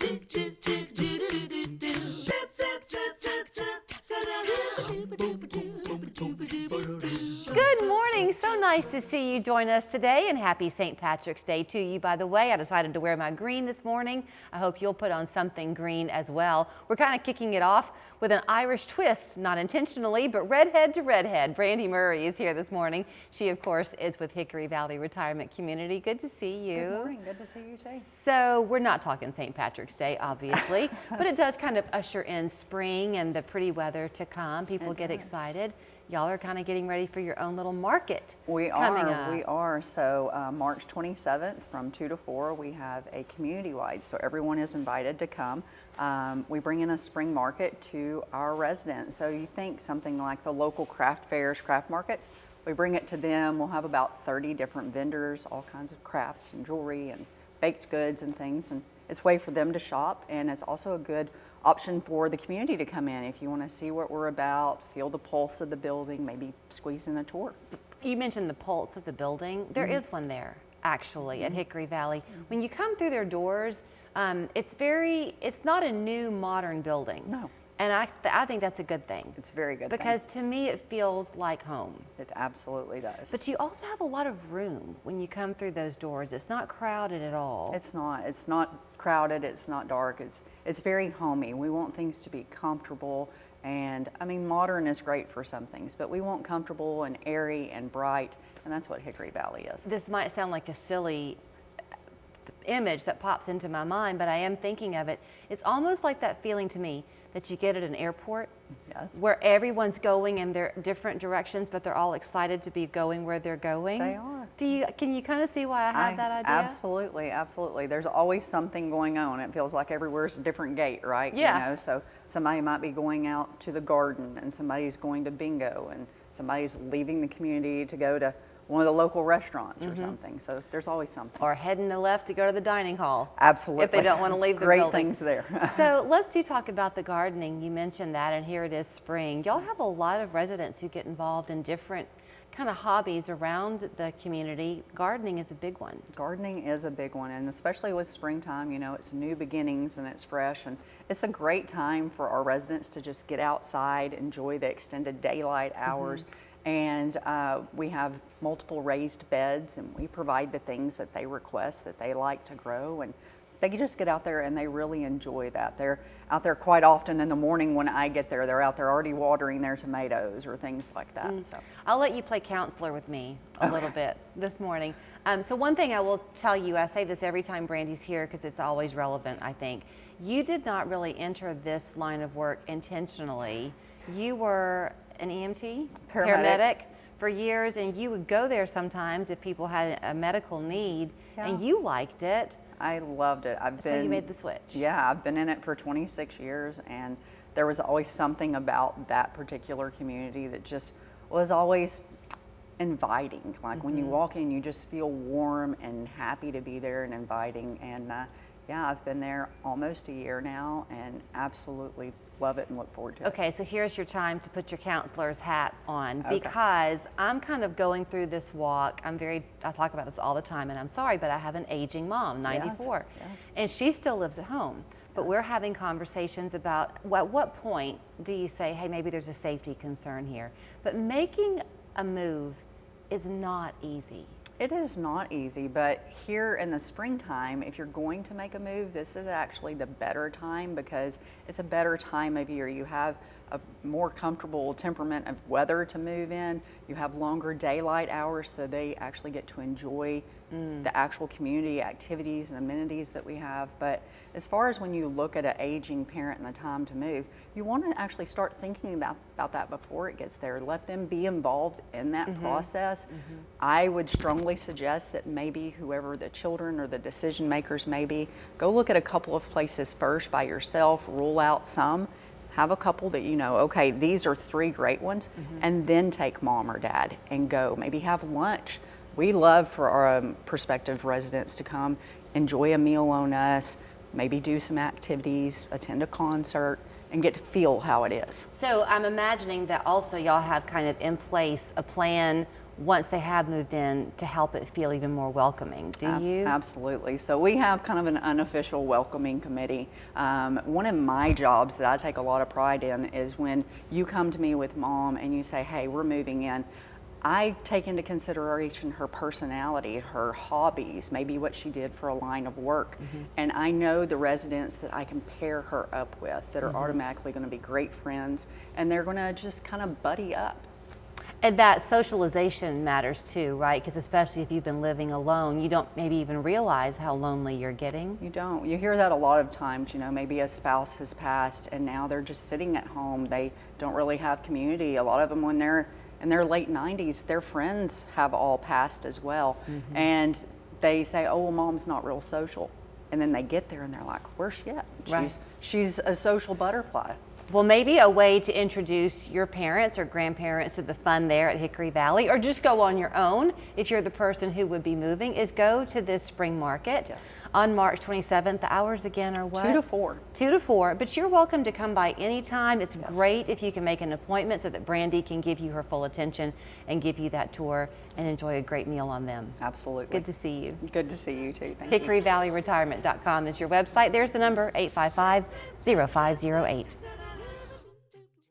Good morning. So nice to see you join us today, and happy St. Patrick's Day to you, by the way. I decided to wear my green this morning. I hope you'll put on something green as well. We're kind of kicking it off with an Irish twist, not intentionally, but redhead to redhead. Brandy Murray is here this morning. She, of course, is with Hickory Valley Retirement Community. Good to see you. Good morning. Good to see you, too. So we're not talking St. Patrick's Day, obviously, but it does kind of usher in spring and the pretty weather to come. People get excited. Y'all are kind of getting ready for your own little market. We are. So March 27th from 2 to 4, we have a community-wide, so everyone is invited to come. We bring in a spring market to our residents. So you think something like the local craft fairs, craft markets, we bring it to them. We'll have about 30 different vendors, all kinds of crafts and jewelry and baked goods and things. And it's a way for them to shop, and it's also a good option for the community to come in if you want to see what we're about, feel the pulse of the building, maybe squeeze in a tour. You mentioned the pulse of the building. There is one there, actually, at Hickory Valley. When you come through their doors, it's not a new modern building. No. And I think that's a good thing. It's a very good because to me it feels like home. It absolutely does. But you also have a lot of room when you come through those doors. It's not crowded at all. It's not crowded, it's not dark, it's very homey. We want things to be comfortable, and I mean, modern is great for some things, but we want comfortable and airy and bright, and that's what Hickory Valley is. This might sound like a silly image that pops into my mind, but I am thinking of it. It's almost like that feeling to me that you get at an airport. Yes. Where everyone's going in their different directions, but they're all excited to be going where they're going. They are. Can you kind of see why I have that idea? Absolutely, absolutely. There's always something going on. It feels like everywhere's a different gate, right? Yeah. You know, so somebody might be going out to the garden, and somebody's going to bingo, and somebody's leaving the community to go to one of the local restaurants or something. So there's always something. Or heading to left to go to the dining hall. Absolutely. If they don't want to leave the Great building. things there. So let's talk about the gardening. You mentioned that, and here it is spring. Y'all have a lot of residents who get involved in different kind of hobbies around the community. Gardening is a big one. Gardening is a big one, and especially with springtime, you know, it's new beginnings and it's fresh, and it's a great time for our residents to just get outside, enjoy the extended daylight hours. And we have multiple raised beds, and we provide the things that they request that they like to grow, and they can just get out there and they really enjoy that. They're out there quite often in the morning when I get there. They're out there already watering their tomatoes or things like that. So I'll let you play counselor with me a little bit this morning. So one thing I will tell you, I say this every time Brandy's here because it's always relevant, I think. You did not really enter this line of work intentionally. You were an EMT? Paramedic for years, and you would go there sometimes if people had a medical need, and you liked it. I loved it. So you made the switch. Yeah, I've been in it for 26 years, and there was always something about that particular community that just was always inviting. Like when you walk in, you just feel warm and happy to be there and inviting. And yeah, I've been there almost a year now and absolutely love it and look forward to it. Okay, so here's your time to put your counselor's hat on, because I'm kind of going through this walk. I talk about this all the time, and I'm sorry, but I have an aging mom, 94, and she still lives at home. But we're having conversations about at what point do you say, hey, maybe there's a safety concern here. But making a move is not easy. It is not easy, but here in the springtime, if you're going to make a move, this is actually the better time because it's a better time of year. You have a more comfortable temperament of weather to move in. You have longer daylight hours, so they actually get to enjoy the actual community activities and amenities that we have. But as far as when you look at an aging parent and the time to move, you want to actually start thinking about that before it gets there. Let them be involved in that process. I would strongly suggest that maybe whoever the children or the decision makers may be, go look at a couple of places first by yourself, rule out some, have a couple that you know, okay, these are 3 great ones, and then take mom or dad and go. Maybe have lunch. We love for our prospective residents to come, enjoy a meal on us, maybe do some activities, attend a concert, and get to feel how it is. So I'm imagining that also y'all have kind of in place a plan once they have moved in to help it feel even more welcoming. Do you? Absolutely. So we have kind of an unofficial welcoming committee. One of my jobs that I take a lot of pride in is when you come to me with mom and you say, hey, we're moving in. I take into consideration her personality, her hobbies, maybe what she did for a line of work. And I know the residents that I can pair her up with that are automatically going to be great friends, and they're going to just kind of buddy up. And that socialization matters too, right? Because especially if you've been living alone, you don't maybe even realize how lonely you're getting. You don't. You hear that a lot of times, you know, maybe a spouse has passed and now they're just sitting at home. They don't really have community. A lot of them, when they're in their late 90s, their friends have all passed as well. And they say, oh, well, mom's not real social. And then they get there and they're like, where's she at? She's a social butterfly. Well, maybe a way to introduce your parents or grandparents to the fun there at Hickory Valley, or just go on your own if you're the person who would be moving, is go to this spring market on March 27th. The hours again are what? 2 to 4. 2 to 4, but you're welcome to come by anytime. It's great if you can make an appointment so that Brandy can give you her full attention and give you that tour and enjoy a great meal on them. Absolutely. Good to see you. Good to see you too. Thank you. HickoryValleyRetirement.com is your website. There's the number, 855-0508.